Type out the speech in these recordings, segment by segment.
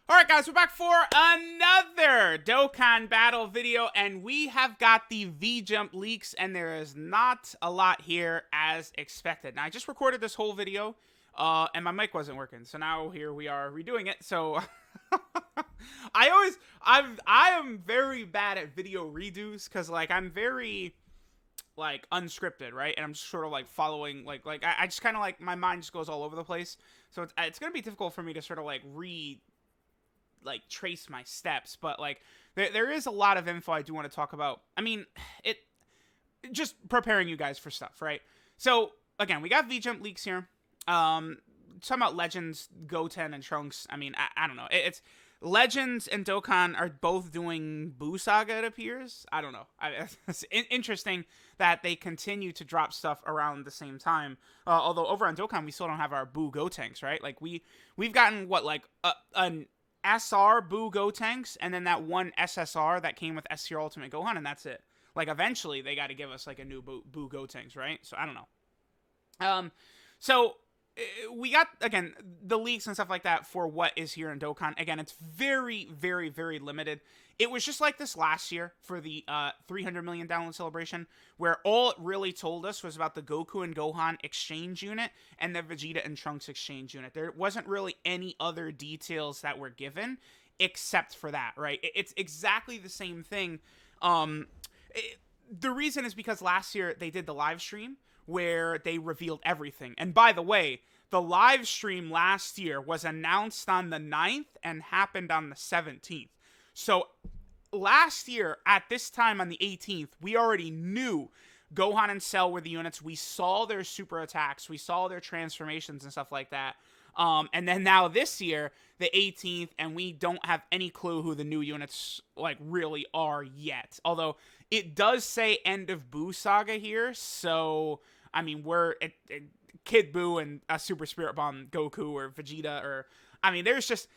Alright guys, we're back for another Dokkan battle video, and we have got the V-Jump leaks, and there is not a lot here as expected. Now, I just recorded this whole video, and my mic wasn't working, so now here we are redoing it, so... I am very bad at video redos, because, like, I'm very... like unscripted, right? And I'm just sort of like following, I just kind of like, my mind just goes all over the place, so it's gonna be difficult for me to sort of like trace my steps, but like there is a lot of info I do want to talk about. I mean, just preparing you guys for stuff, right? So again, we got V-Jump leaks here. Talking about Legends, Goten, and Trunks. I mean, I don't know. It's Legends and Dokkan are both doing BUU Saga, it appears. I don't know. It's interesting that they continue to drop stuff around the same time. Although over on Dokkan, we still don't have our BUU Gotenks, right? Like we've gotten what, like an SR BUU Gotenks, and then that one SSR that came with S Tier Ultimate Gohan, and that's it. Like eventually they got to give us like a new BUU Gotenks, right? So I don't know. So we got, again, the leaks and stuff like that for what is here in Dokkan. Again, it's very, very, very limited. It was just like this last year for the 300 million download celebration, where all it really told us was about the Goku and Gohan exchange unit and the Vegeta and Trunks exchange unit. There wasn't really any other details that were given except for that, right? It's exactly the same thing. The reason is because last year they did the live stream where they revealed everything. And by the way, the live stream last year was announced on the 9th and happened on the 17th. So last year, at this time on the 18th, we already knew Gohan and Cell were the units. We saw their super attacks. We saw their transformations and stuff like that. And then now this year, the 18th, and we don't have any clue who the new units like really are yet. Although it does say end of BUU Saga here, so I mean we're Kid Buu and a Super Spirit Bomb Goku or Vegeta, or I mean there's just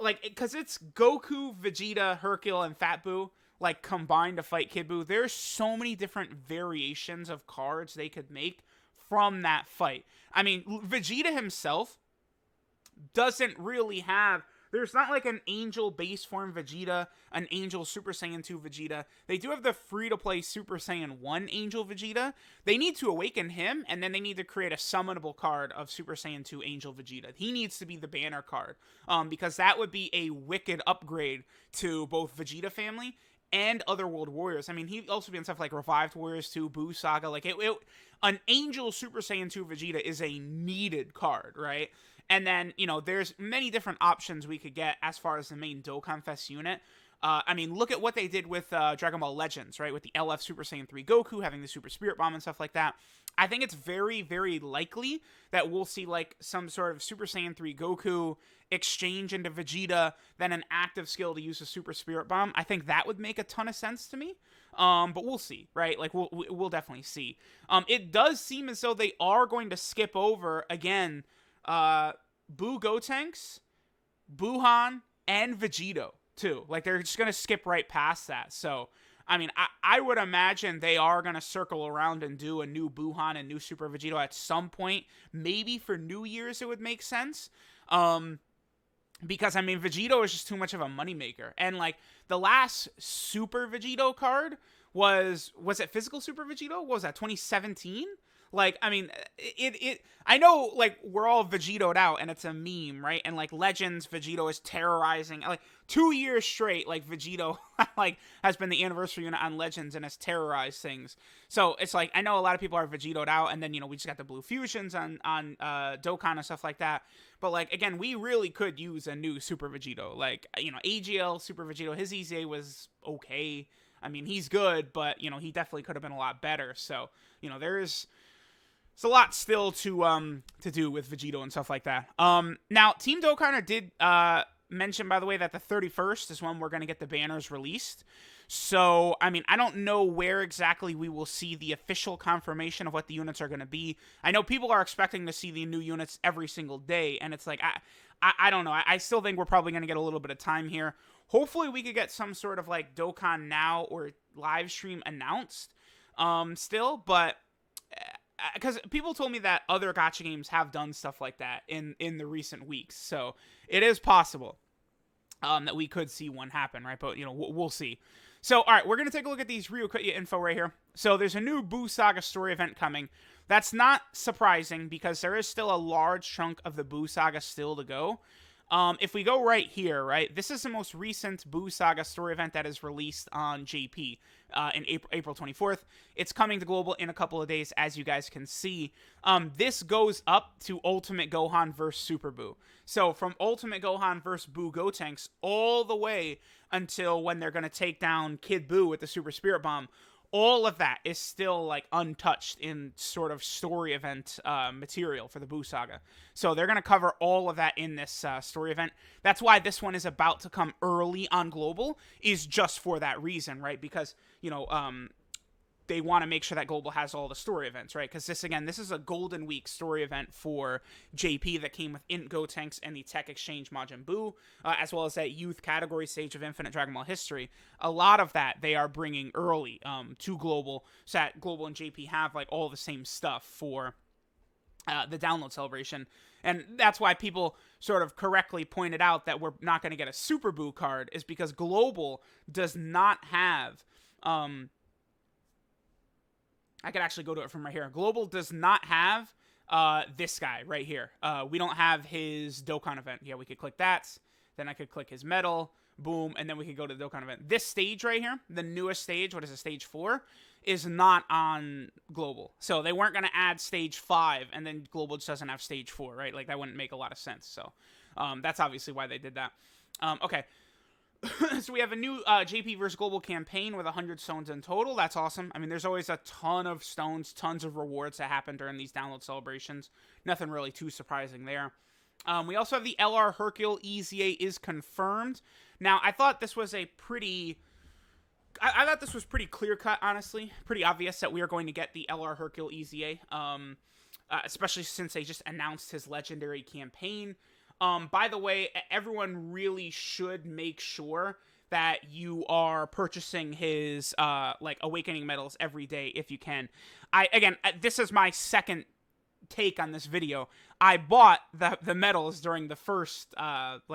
like, because it's Goku, Vegeta, Hercule, and Fat Buu like combined to fight Kid Buu. There's so many different variations of cards they could make from that fight. I mean, Vegeta himself doesn't really have, there's not like an Angel base form Vegeta, an Angel Super Saiyan 2 Vegeta. They do have the free-to-play Super Saiyan 1 Angel Vegeta. They need to awaken him, and then they need to create a summonable card of Super Saiyan 2 Angel Vegeta. He needs to be the banner card, because that would be a wicked upgrade to both Vegeta family and Otherworld Warriors. I mean, he'd also be in stuff like Revived Warriors 2, BUU Saga. Like, an Angel Super Saiyan 2 Vegeta is a needed card, right? And then, you know, there's many different options we could get as far as the main Dokkan Fest unit. I mean, look at what they did with Dragon Ball Legends, right? With the LF Super Saiyan 3 Goku having the Super Spirit Bomb and stuff like that. I think it's very, very likely that we'll see, like, some sort of Super Saiyan 3 Goku exchange into Vegeta, then an active skill to use the Super Spirit Bomb. I think that would make a ton of sense to me. But we'll see, right? Like, we'll definitely see. It does seem as though they are going to skip over, again, BUU Gotenks, Buuhan, and Vegito, too. Like, they're just going to skip right past that. So, I mean, I would imagine they are going to circle around and do a new Buuhan and new Super Vegito at some point. Maybe for New Year's it would make sense. Because, I mean, Vegito is just too much of a moneymaker. And, like, the last Super Vegito card was it Physical Super Vegito? What was that, 2017? Like, I mean, I know, like, we're all Vegito'd out, and it's a meme, right? And, like, Legends, Vegito is terrorizing, like, 2 years straight, like, Vegito, like, has been the anniversary unit on Legends and has terrorized things. So, it's like, I know a lot of people are Vegito'd out, and then, you know, we just got the Blue Fusions on Dokkan and stuff like that. But, like, again, we really could use a new Super Vegito. Like, you know, AGL Super Vegito, his EZA was okay. I mean, he's good, but, you know, he definitely could have been a lot better. So, you know, there's a lot still to do with Vegito and stuff like that. Now, Team Dokkan did mention, by the way, that the 31st is when we're going to get the banners released. So, I mean, I don't know where exactly we will see the official confirmation of what the units are going to be. I know people are expecting to see the new units every single day, and it's like, I don't know. I still think we're probably going to get a little bit of time here. Hopefully, we could get some sort of, like, Dokkan Now or live stream announced still, but because people told me that other gacha games have done stuff like that in the recent weeks, so it is possible. that we could see one happen, right? But, we'll see. So, all right, we're going to take a look at these Ryukuya info right here. So, there's a new BUU Saga story event coming. That's not surprising because there is still a large chunk of the BUU Saga still to go. If we go right here, right, this is the most recent BUU Saga story event that is released on JP in April 24th. It's coming to global in a couple of days, as you guys can see. This goes up to Ultimate Gohan vs. Super BUU. So from Ultimate Gohan vs. BUU Gotenks all the way until when they're going to take down Kid BUU with the Super Spirit Bomb, all of that is still, like, untouched in sort of story event material for the BUU Saga. So they're going to cover all of that in this story event. That's why this one is about to come early on Global, is just for that reason, right? Because, they want to make sure that Global has all the story events, right? Because this is a Golden Week story event for JP that came with Int Gotenks and the Tech Exchange Majin Buu, as well as that youth category stage of Infinite Dragon Ball history. A lot of that they are bringing early to Global, so that Global and JP have, like, all the same stuff for the download celebration. And that's why people sort of correctly pointed out that we're not going to get a Super BUU card, is because Global does not have... I could actually go to it from right here. Global does not have this guy right here. We don't have his Dokkan event. Yeah, we could click that. Then I could click his medal. Boom. And then we could go to the Dokkan event. This stage right here, the newest stage, what is it, stage 4, is not on Global. So they weren't going to add stage 5, and then Global just doesn't have stage 4, right? Like, that wouldn't make a lot of sense. So that's obviously why they did that. Okay. So we have a new JP vs. Global campaign with 100 stones in total. That's awesome. I mean, there's always a ton of stones, tons of rewards that happen during these download celebrations. Nothing really too surprising there. We also have the LR Hercule EZA is confirmed. Now, I thought this was a pretty... I thought this was pretty clear-cut, honestly. Pretty obvious that we are going to get the LR Hercule EZA. Especially since they just announced his legendary campaign. By the way, everyone really should make sure that you are purchasing his, Awakening medals every day if you can. This is my second take on this video. I bought the medals during the first,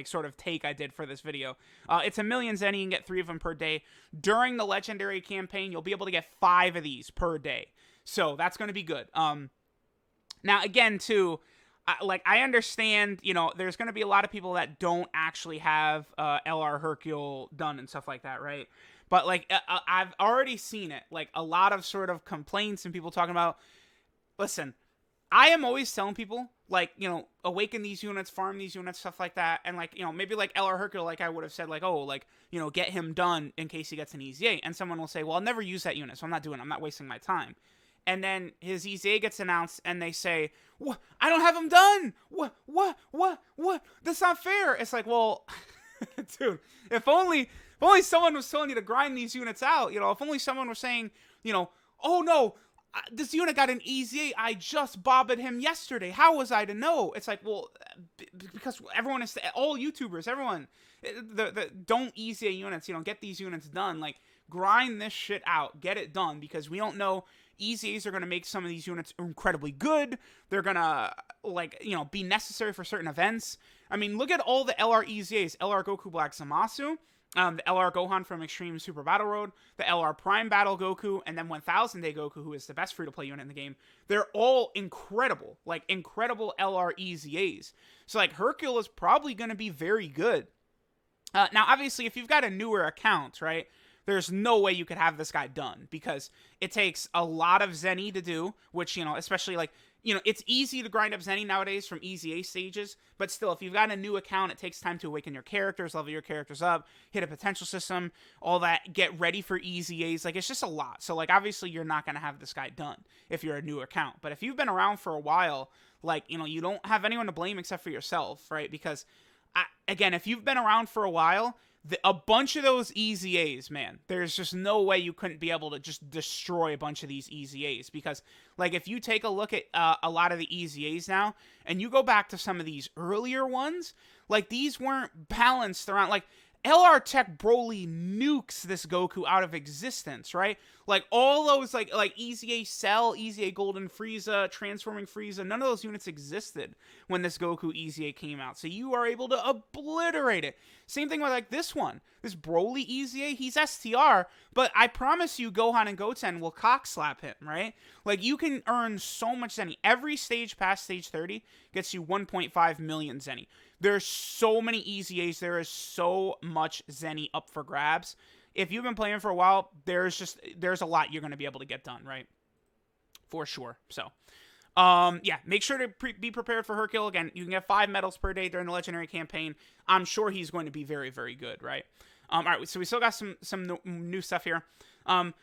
sort of take I did for this video. It's 1,000,000 Zen, you can get 3 of them per day. During the legendary campaign, you'll be able to get 5 of these per day. So, that's going to be good. Now, again, too... I understand, there's going to be a lot of people that don't actually have LR Hercule done and stuff like that, right? But, I've already seen it. A lot of sort of complaints and people talking about, listen, I am always telling people, awaken these units, farm these units, stuff like that. And, maybe LR Hercule, I would have said, get him done in case he gets an EZA. And someone will say, well, I'll never use that unit, so I'm not doing it. I'm not wasting my time. And then his EZA gets announced, and they say, "What? I don't have him done. What? That's not fair." It's like, well, dude, if only someone was telling you to grind these units out. If only someone was saying, oh no, this unit got an EZA. I just bobbed him yesterday. How was I to know? It's like, well, because everyone is, all YouTubers, everyone, don't EZA units. Get these units done. Grind this shit out. Get it done, because we don't know. EZAs are going to make some of these units incredibly good. They're going to, be necessary for certain events. I mean, look at all the LR EZAs. LR Goku Black Zamasu, the LR Gohan from Extreme Super Battle Road, the LR Prime Battle Goku, and then 1000 Day Goku, who is the best free-to-play unit in the game. They're all incredible, incredible LR EZAs. So, Hercule is probably going to be very good. Now, obviously, if you've got a newer account, right, there's no way you could have this guy done, because it takes a lot of Zenny to do, which, especially it's easy to grind up Zenny nowadays from EZA stages, but still, if you've got a new account, it takes time to awaken your characters, level your characters up, hit a potential system, all that, get ready for EZAs. It's just a lot. So, obviously, you're not going to have this guy done if you're a new account. But if you've been around for a while, you don't have anyone to blame except for yourself, right? Because, again, if you've been around for a while, a bunch of those EZAs, man, there's just no way you couldn't be able to just destroy a bunch of these EZAs, because, if you take a look at a lot of the EZAs now, and you go back to some of these earlier ones, these weren't balanced around, LR Tech Broly nukes this Goku out of existence, right? Like all those like Easy A Cell, Easy A Golden Frieza, Transforming Frieza, none of those units existed when this Goku Easy A came out. So you are able to obliterate it. Same thing with like this one. This Broly Easy A, he's STR, but I promise you Gohan and Goten will cock slap him, right? Like you can earn so much Zenny. Every stage past stage 30 gets you 1.5 million Zenny. There's so many Easy A's. There is so much Zenny up for grabs. If you've been playing for a while, there's a lot you're going to be able to get done, right? For sure. So, yeah, make sure to be prepared for Hercule. Again, you can get 5 medals per day during the Legendary campaign. I'm sure he's going to be very, very good, right? All right, so we still got some new stuff here. I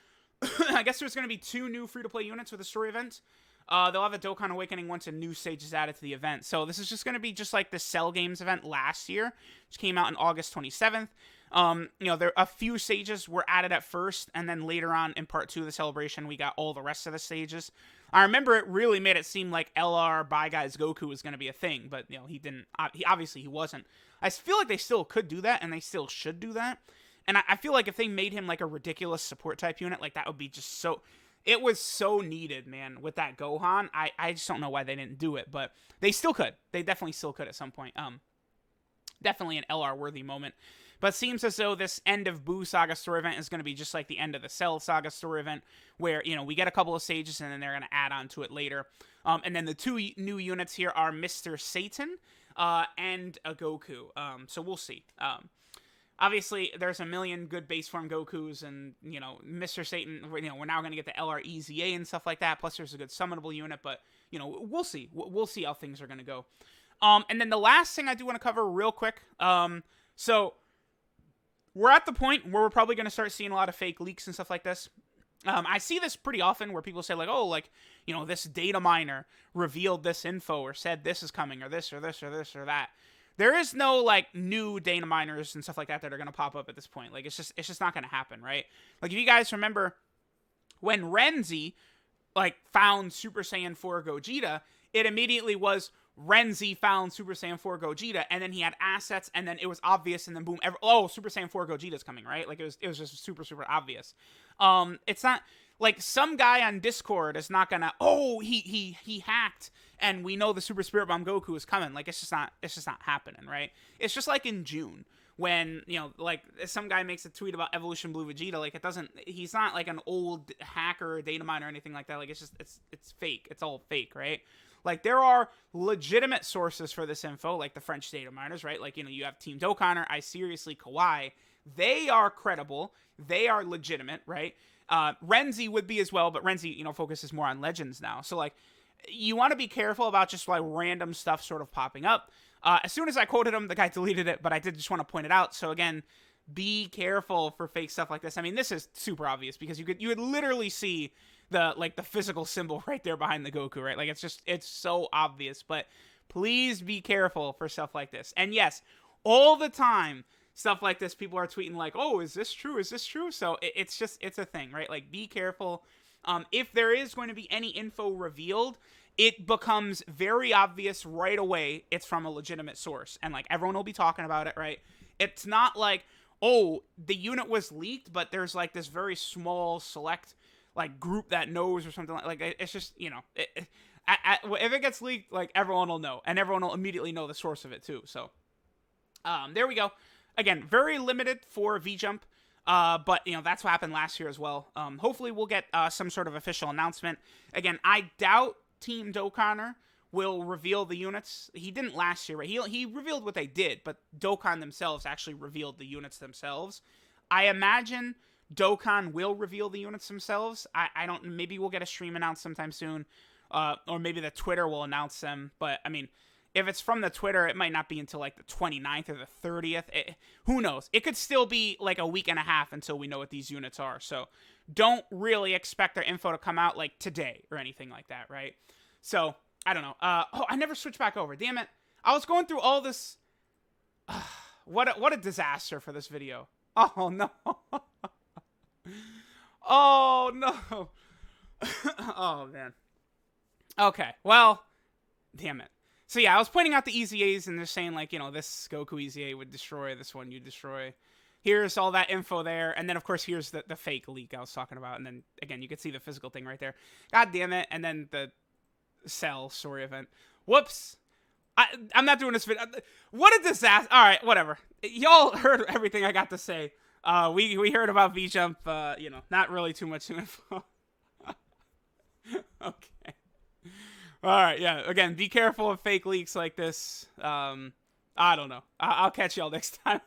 guess there's going to be 2 new free-to-play units with the story event. They'll have a Dokkan Awakening once a new stage is added to the event. So this is just going to be just like the Cell Games event last year, which came out on August 27th. There a few stages were added at first, and then later on in part 2 of the celebration, we got all the rest of the stages. I remember it really made it seem like LR Bye Guys Goku was going to be a thing, but he didn't. He wasn't. I feel like they still could do that, and they still should do that. And I feel like if they made him like a ridiculous support type unit, like that would be just so. It was so needed, man, with that Gohan. I just don't know why they didn't do it, but they still could. They definitely still could at some point. Definitely an LR-worthy moment. But it seems as though this end of BUU Saga story event is going to be just like the end of the Cell Saga story event, where, we get a couple of stages and then they're going to add on to it later. And then the 2 new units here are Mr. Satan and a Goku. So we'll see. Obviously, there's a million good base form Gokus, and, Mr. Satan, we're now going to get the LR EZA and stuff like that, plus there's a good summonable unit, but, we'll see. We'll see how things are going to go. And then the last thing I do want to cover real quick, so we're at the point where we're probably going to start seeing a lot of fake leaks and stuff like this. I see this pretty often where people say, like, oh, like, this data miner revealed this info or said this is coming or this or this or this or that. There is no, like, new data miners and stuff like that are going to pop up at this point. Like, it's just not going to happen, right? Like, if you guys remember when Renzi, like, found Super Saiyan 4 Gogeta, it immediately was Renzi found Super Saiyan 4 Gogeta, and then he had assets, and then it was obvious, and then boom, Super Saiyan 4 Gogeta's coming, right? Like, it was just super, super obvious. It's not, like, some guy on Discord is not gonna, he hacked, and we know the Super Spirit Bomb Goku is coming. Like, it's just not happening, right? It's just like in June, when, like, some guy makes a tweet about Evolution Blue Vegeta, like, he's not, like, an old hacker or data miner or anything like that. Like, it's fake. It's all fake, right? Like, there are legitimate sources for this info, like the French data miners, right? Like, you have Team Dokkan, I Seriously, Kawaii. They are credible. They are legitimate, right? Renzi would be as well, but Renzi, focuses more on Legends now. So, like, you want to be careful about just, like, random stuff sort of popping up. As soon as I quoted him, the guy deleted it, but I did just want to point it out. So, again, be careful for fake stuff like this. I mean, this is super obvious because you would literally see the physical symbol right there behind the Goku, right? Like, it's so obvious, but please be careful for stuff like this. And yes, all the time, stuff like this, people are tweeting like, oh, is this true? Is this true? So it's a thing, right? Like, be careful. If there is going to be any info revealed, it becomes very obvious right away it's from a legitimate source. And, like, everyone will be talking about it, right? It's not like, oh, the unit was leaked, but there's, like, this very small select, like, group that knows or something like it's just, if it gets leaked, like, everyone will know, and everyone will immediately know the source of it too. So, there we go. Again, very limited for V-Jump, but, that's what happened last year as well. Hopefully we'll get some sort of official announcement. Again, I doubt Team Dokkan will reveal the units. He didn't last year, right? He revealed what they did, but Dokkan themselves actually revealed the units themselves. I imagine Dokkan will reveal the units themselves. I don't, maybe we'll get a stream announced sometime soon, or maybe the Twitter will announce them, but, I mean, if it's from the Twitter, it might not be until, like, the 29th or the 30th. Who knows? It could still be, like, a week and a half until we know what these units are, so don't really expect their info to come out, like, today or anything like that, right? So, I don't know. I never switched back over. Damn it. I was going through all this. What a disaster for this video. Oh, no. Oh, no. Oh, man. Okay, well, damn it. So yeah, I was pointing out the EZAs and they're saying like, you know, this Goku EZA would destroy, this one you destroy. Here's all that info there, and then of course here's the fake leak I was talking about, and then again you can see the physical thing right there. God damn it! And then the Cell story event. Whoops! I'm not doing this video. What a disaster! All right, whatever. Y'all heard everything I got to say. We heard about V Jump. You know, not really too much info. Okay. All right, yeah. Again, be careful of fake leaks like this. I don't know. I'll catch y'all next time.